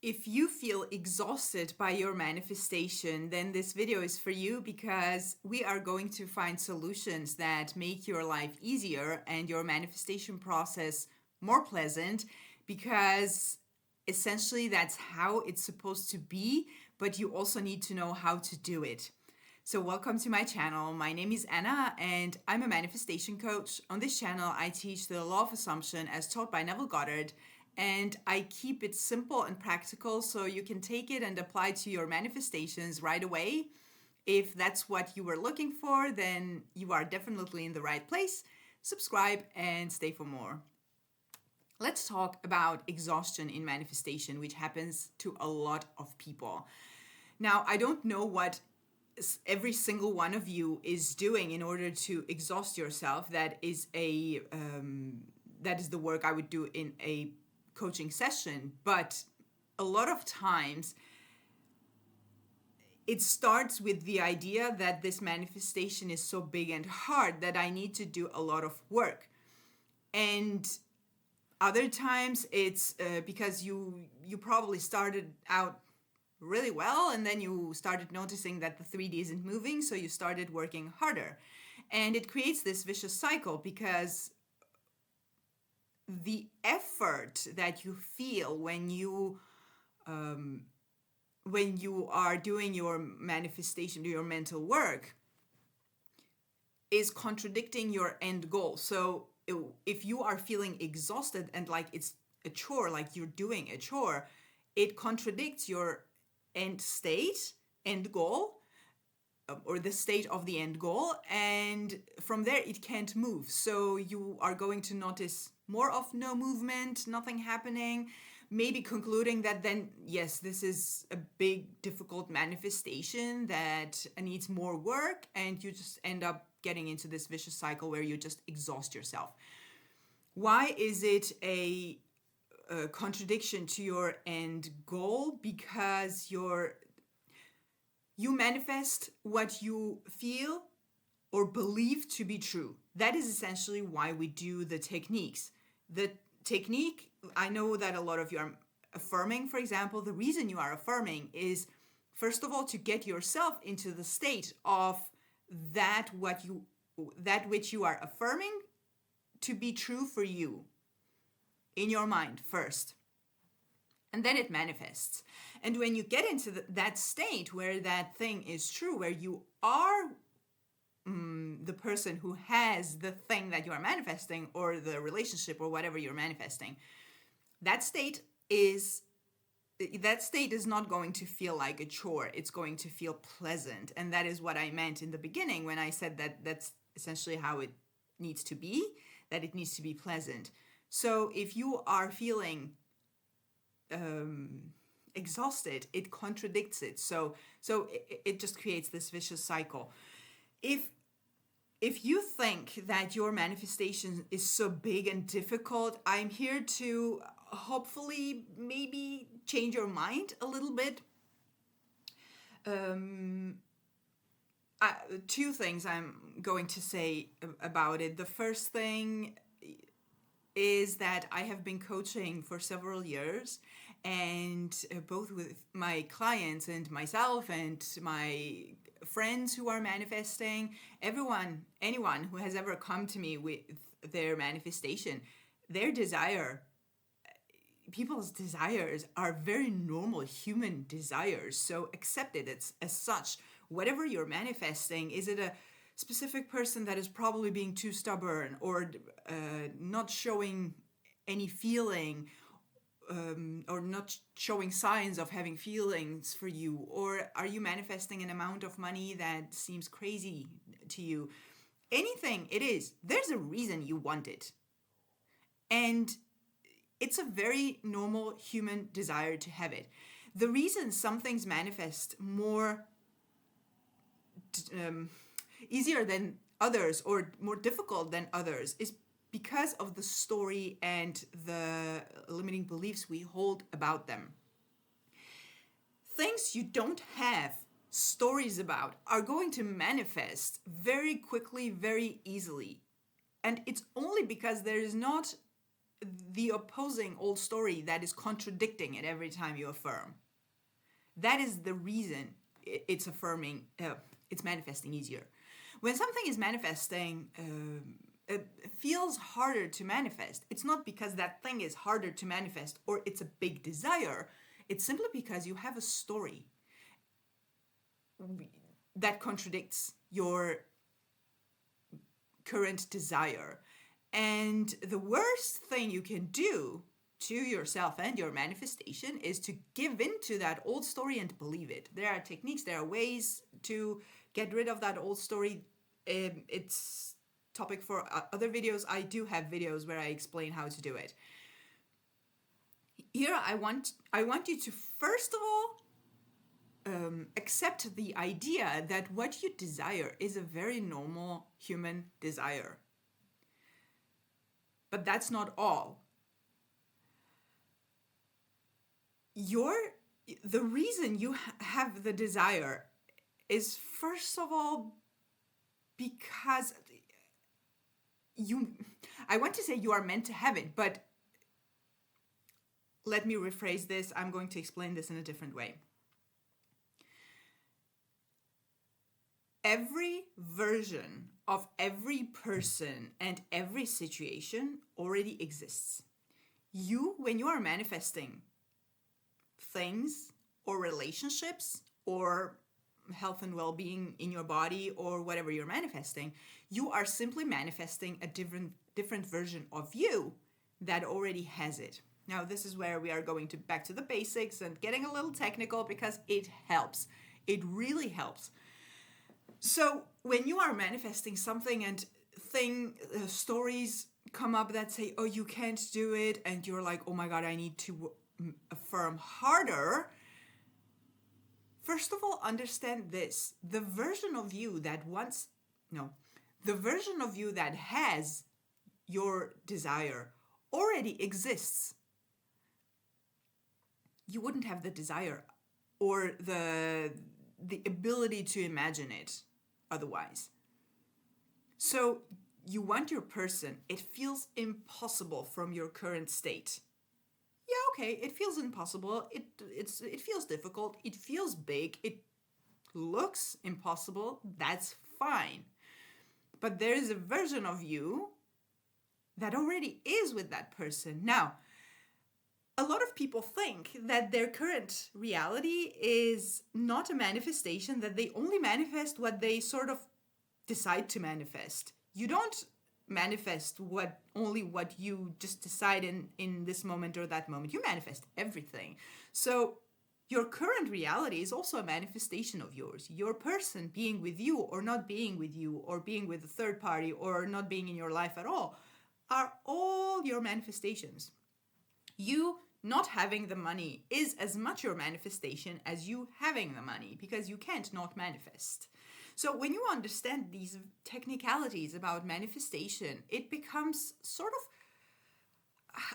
If you feel exhausted by your manifestation, then this video is for you because we are going to find solutions that make your life easier and your manifestation process more pleasant, because essentially that's how it's supposed to be, but you also need to know how to do it. So welcome to my channel. My name is Anna and I'm a manifestation coach. On this channel, I teach the law of assumption as taught by Neville Goddard, and I keep it simple and practical so you can take it and apply to your manifestations right away. If that's what you were looking for, then you are definitely in the right place. Subscribe and stay for more. Let's talk about exhaustion in manifestation, which happens to a lot of people. Now, I don't know what every single one of you is doing in order to exhaust yourself. That is the work I would do in a coaching session, but a lot of times it starts with the idea that this manifestation is so big and hard that I need to do a lot of work. And other times it's because you probably started out really well and then you started noticing that the 3D isn't moving, so you started working harder. And it creates this vicious cycle because the effort that you feel when you are doing your manifestation, your mental work, is contradicting your end goal. So if you are feeling exhausted and like it's a chore, like you're doing a chore, it contradicts your end goal, or the state of the end goal, and from there it can't move. So you are going to notice more of no movement, nothing happening, maybe concluding that then yes, this is a big difficult manifestation that needs more work, and you just end up getting into this vicious cycle where you just exhaust yourself. Why is it a contradiction to your end goal? Because you manifest what you feel or believe to be true. That is essentially why we do the techniques. The technique, I know that a lot of you are affirming, for example. The reason you are affirming is, first of all, to get yourself into the state of that which you are affirming to be true for you in your mind first. And then it manifests. And when you get into that state where that thing is true, where you are the person who has the thing that you are manifesting, or the relationship, or whatever you're manifesting, that state is not going to feel like a chore. It's going to feel pleasant. And that is what I meant in the beginning when I said that that's essentially how it needs to be, that it needs to be pleasant. So if you are feeling exhausted, it contradicts it. So it just creates this vicious cycle. If you think that your manifestation is so big and difficult, I'm here to hopefully maybe change your mind a little bit. Two things I'm going to say about it. The first thing is that I have been coaching for several years, and both with my clients and myself and my friends who are manifesting, anyone who has ever come to me with their manifestation, people's desires are very normal human desires. So accept it as such. Whatever you're manifesting, is it a specific person that is probably being too stubborn, or not showing any feeling, or not showing signs of having feelings for you? Or are you manifesting an amount of money that seems crazy to you? Anything it is, there's a reason you want it. And it's a very normal human desire to have it. The reason some things manifest more easier than others, or more difficult than others, is because of the story and the limiting beliefs we hold about them. Things you don't have stories about are going to manifest very quickly, very easily. And it's only because there is not the opposing old story that is contradicting it every time you affirm. That is the reason it's affirming, it's manifesting easier. When something is manifesting, it feels harder to manifest. It's not because that thing is harder to manifest or it's a big desire. It's simply because you have a story that contradicts your current desire. And the worst thing you can do to yourself and your manifestation is to give into that old story and believe it. There are techniques, there are ways to get rid of that old story. It's topic for other videos. I do have videos where I explain how to do it. Here I want you to first of all accept the idea that what you desire is a very normal human desire. But that's not all. The reason you have the desire is first of all because I want to say you are meant to have it, but let me rephrase this. I'm going to explain this in a different way. Every version of every person and every situation already exists. When you are manifesting things or relationships or health and well-being in your body or whatever you're manifesting, you are simply manifesting a different version of you that already has it. Now, this is where we are going back to the basics and getting a little technical because it helps. It really helps. So when you are manifesting something and stories come up that say, oh, you can't do it, and you're like, oh my God, I need to affirm harder. First of all, understand this. The version of you that has your desire already exists. You wouldn't have the desire or the ability to imagine it otherwise. So you want your person. It feels impossible from your current state. Yeah, okay, it feels impossible. It feels difficult. It feels big. It looks impossible. That's fine. But there is a version of you that already is with that person. Now, a lot of people think that their current reality is not a manifestation, that they only manifest what they sort of decide to manifest. You don't manifest only what you just decide in this moment or that moment. You manifest everything. So your current reality is also a manifestation of yours. Your person being with you or not being with you or being with a third party or not being in your life at all are all your manifestations. You not having the money is as much your manifestation as you having the money, because you can't not manifest. So when you understand these technicalities about manifestation, it becomes sort of,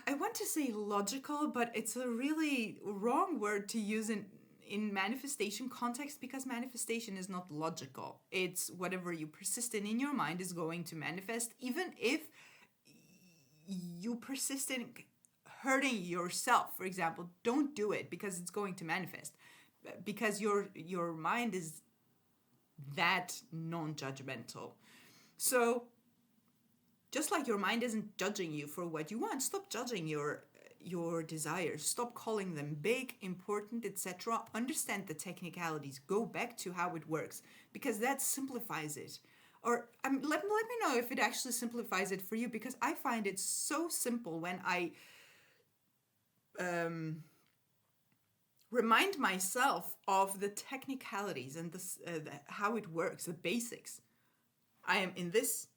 I want to say logical, but it's a really wrong word to use in manifestation context, because manifestation is not logical. It's whatever you persist in your mind is going to manifest, even if you persist in hurting yourself, for example. Don't do it, because it's going to manifest, because your mind is that non-judgmental. So just like your mind isn't judging you for what you want, stop judging your desires. Stop calling them big, important, etc. Understand the technicalities. Go back to how it works, because that simplifies it. Or let me know if it actually simplifies it for you, because I find it so simple when I remind myself of the technicalities and how it works, the basics. I am in this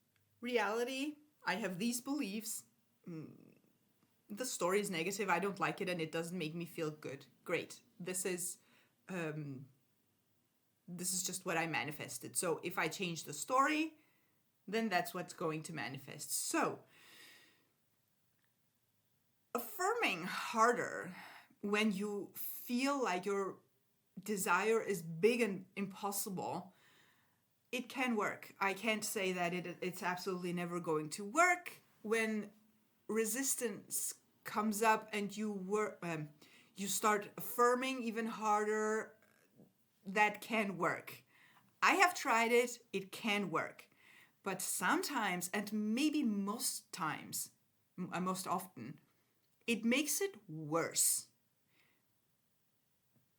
reality. I have these beliefs. The story is negative. I don't like it, and it doesn't make me feel good. Great. This is just what I manifested. So if I change the story, then that's what's going to manifest. So affirming harder when you feel like your desire is big and impossible, it can work. I can't say that it's absolutely never going to work. When resistance comes up and you start affirming even harder, that can work. I have tried it, it can work. But sometimes, and maybe most times, most often, it makes it worse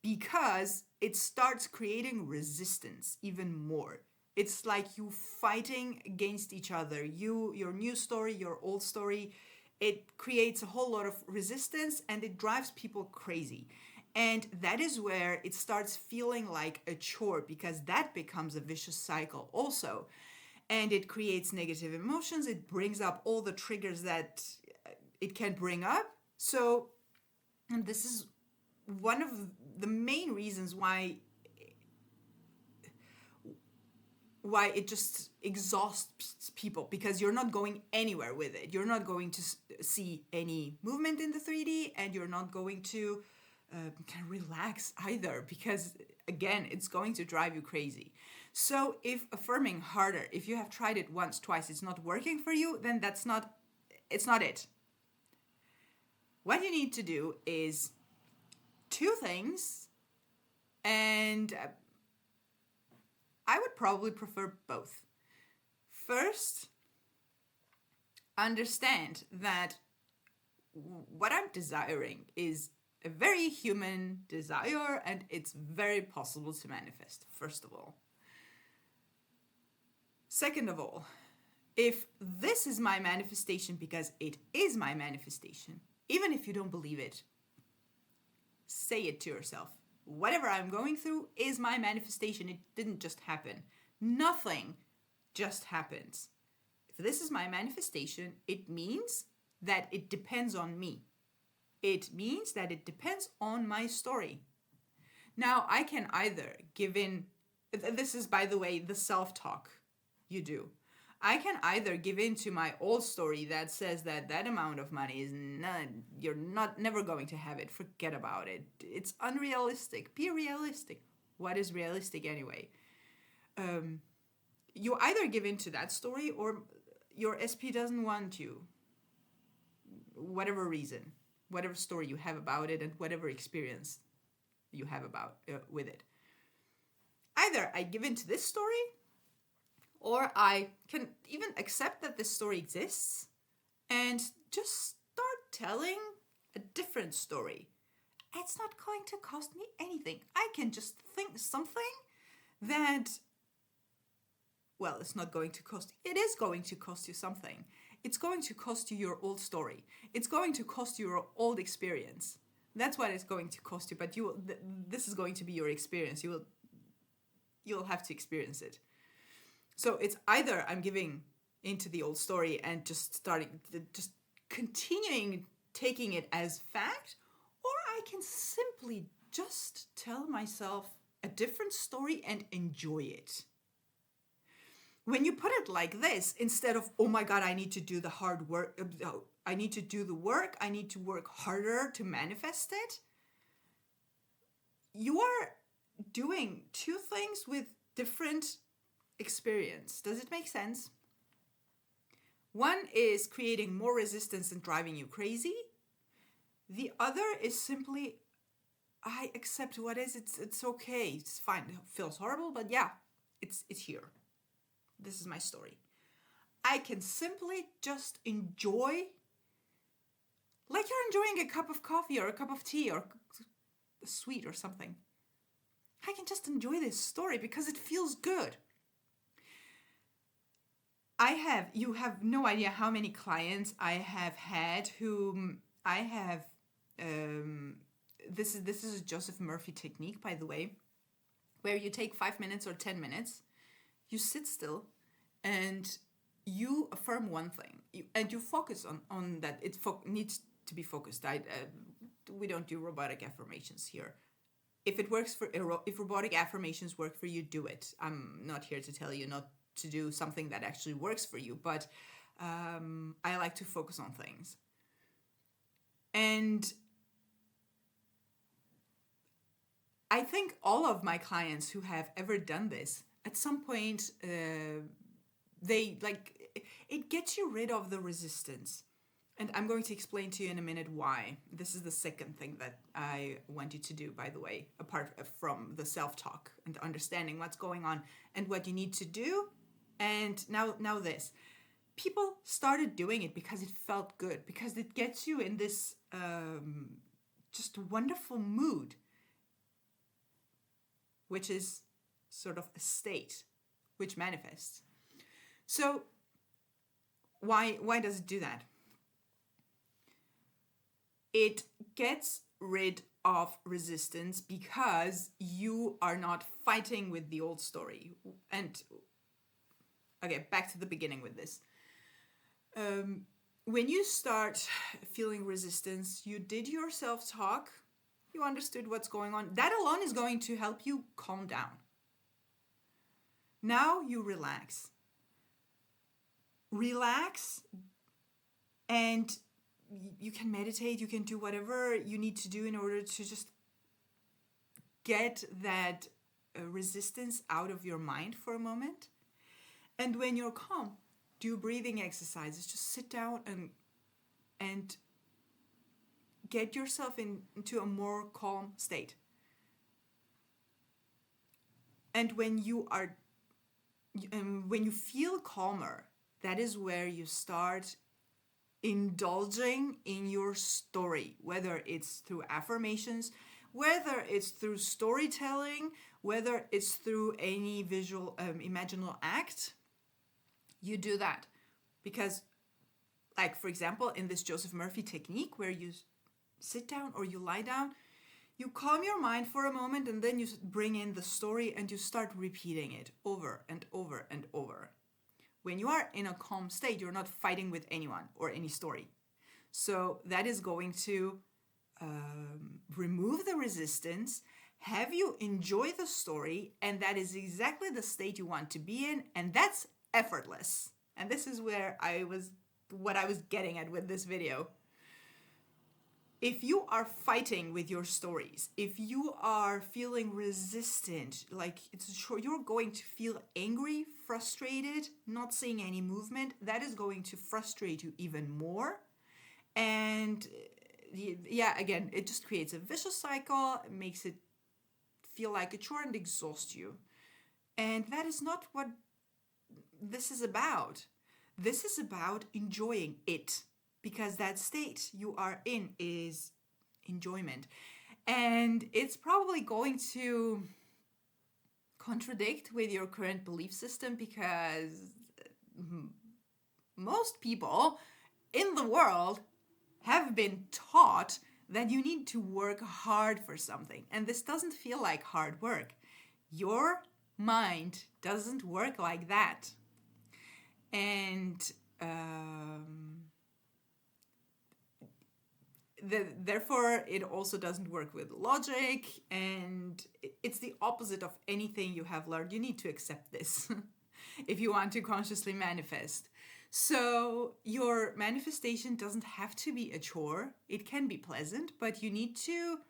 because it starts creating resistance even more. It's like you fighting against each other. Your new story, your old story, it creates a whole lot of resistance and it drives people crazy. And that is where it starts feeling like a chore, because that becomes a vicious cycle also. And it creates negative emotions. It brings up all the triggers that it can bring up. So, and this is one of the main reasons why it just exhausts people, because you're not going anywhere with it. You're not going to see any movement in the 3D, and you're not going to kind of relax either, because again, it's going to drive you crazy. So if affirming harder, if you have tried it once, twice, it's not working for you, then it's not it. What you need to do is two things, and I would probably prefer both. First, understand that what I'm desiring is a very human desire, and it's very possible to manifest, first of all. Second of all, if this is my manifestation, because it is my manifestation, even if you don't believe it, say it to yourself. Whatever I'm going through is my manifestation. It didn't just happen. Nothing just happens. If this is my manifestation, it means that it depends on me. It means that it depends on my story. Now, I can either give in, this is, by the way, the self-talk you do. I can either give in to my old story that says that amount of money is you're never going to have it. Forget about it. It's unrealistic. Be realistic. What is realistic anyway? You either give in to that story, or your SP doesn't want you. Whatever reason, whatever story you have about it, and whatever experience you have about with it. Either I give in to this story, or I can even accept that this story exists and just start telling a different story. It's not going to cost me anything. I can just think something that, well, it's not going to cost. It is going to cost you something. It's going to cost you your old story. It's going to cost you your old experience. That's what it's going to cost you. But this is going to be your experience. You'll have to experience it. So it's either I'm giving into the old story and just continuing taking it as fact, or I can simply just tell myself a different story and enjoy it. When you put it like this, instead of, oh my God, I need to do the hard work, I need to do the work, I need to work harder to manifest it, you are doing two things with different experience. Does it make sense? One is creating more resistance and driving you crazy. The other is simply, I accept what is. It's okay. It's fine. It feels horrible, but yeah, it's here. This is my story. I can simply just enjoy, like you're enjoying a cup of coffee or a cup of tea or a sweet or something. I can just enjoy this story because it feels good. You have no idea how many clients I have had whom I have, this is a Joseph Murphy technique, by the way, where you take 5 minutes or 10 minutes, you sit still and you affirm one thing and you focus on that. It needs to be focused. We don't do robotic affirmations here. If it works if robotic affirmations work for you, do it. I'm not here to tell you not to do something that actually works for you, but I like to focus on things. And I think all of my clients who have ever done this, at some point, it gets you rid of the resistance. And I'm going to explain to you in a minute why. This is the second thing that I want you to do, by the way, apart from the self-talk and understanding what's going on and what you need to do. And now this. People started doing it because it felt good, because it gets you in this just wonderful mood, which is sort of a state which manifests. So why does it do that? It gets rid of resistance because you are not fighting with the old story. And okay, back to the beginning with this. When you start feeling resistance, you did your self-talk, you understood what's going on. That alone is going to help you calm down. Now you relax. Relax, and you can meditate, you can do whatever you need to do in order to just get that resistance out of your mind for a moment. And when you're calm, do breathing exercises. Just sit down and get yourself into a more calm state. And when you feel calmer, that is where you start indulging in your story, whether it's through affirmations, whether it's through storytelling, whether it's through any visual imaginal act. You do that because, like, for example, in this Joseph Murphy technique where you sit down or you lie down, you calm your mind for a moment and then you bring in the story and you start repeating it over and over and over. When you are in a calm state, you're not fighting with anyone or any story. So that is going to remove the resistance, have you enjoy the story, and that is exactly the state you want to be in, and that's effortless. And this is what I was getting at with this video. If you are fighting with your stories, if you are feeling resistant, like you're going to feel angry, frustrated, not seeing any movement, that is going to frustrate you even more. And yeah, again, it just creates a vicious cycle, it makes it feel like a chore and exhaust you. And that is not what this is about. This is about enjoying it, because that state you are in is enjoyment. And it's probably going to contradict with your current belief system, because most people in the world have been taught that you need to work hard for something. And this doesn't feel like hard work. Your mind doesn't work like that. And therefore, it also doesn't work with logic, and it's the opposite of anything you have learned. You need to accept this if you want to consciously manifest. So your manifestation doesn't have to be a chore. It can be pleasant, but you need to,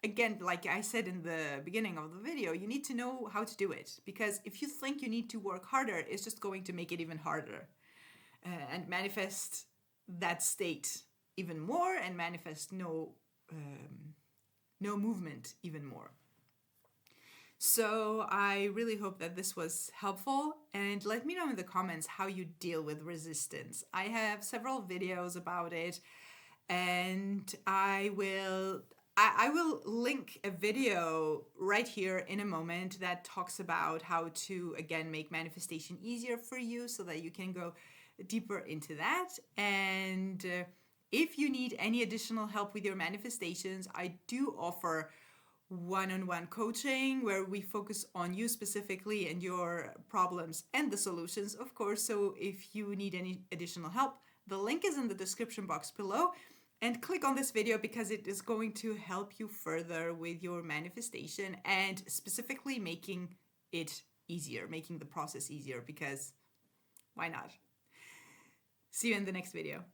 again, like I said in the beginning of the video, you need to know how to do it. Because if you think you need to work harder, it's just going to make it even harder. And manifest that state even more, and manifest no movement even more. So I really hope that this was helpful, and let me know in the comments how you deal with resistance. I have several videos about it, and I will link a video right here in a moment that talks about how to, again, make manifestation easier for you so that you can go deeper into that. And if you need any additional help with your manifestations, I do offer one-on-one coaching where we focus on you specifically and your problems and the solutions, of course. So if you need any additional help, the link is in the description box below, and click on this video because it is going to help you further with your manifestation, and specifically making it easier, making the process easier, because why not? See you in the next video.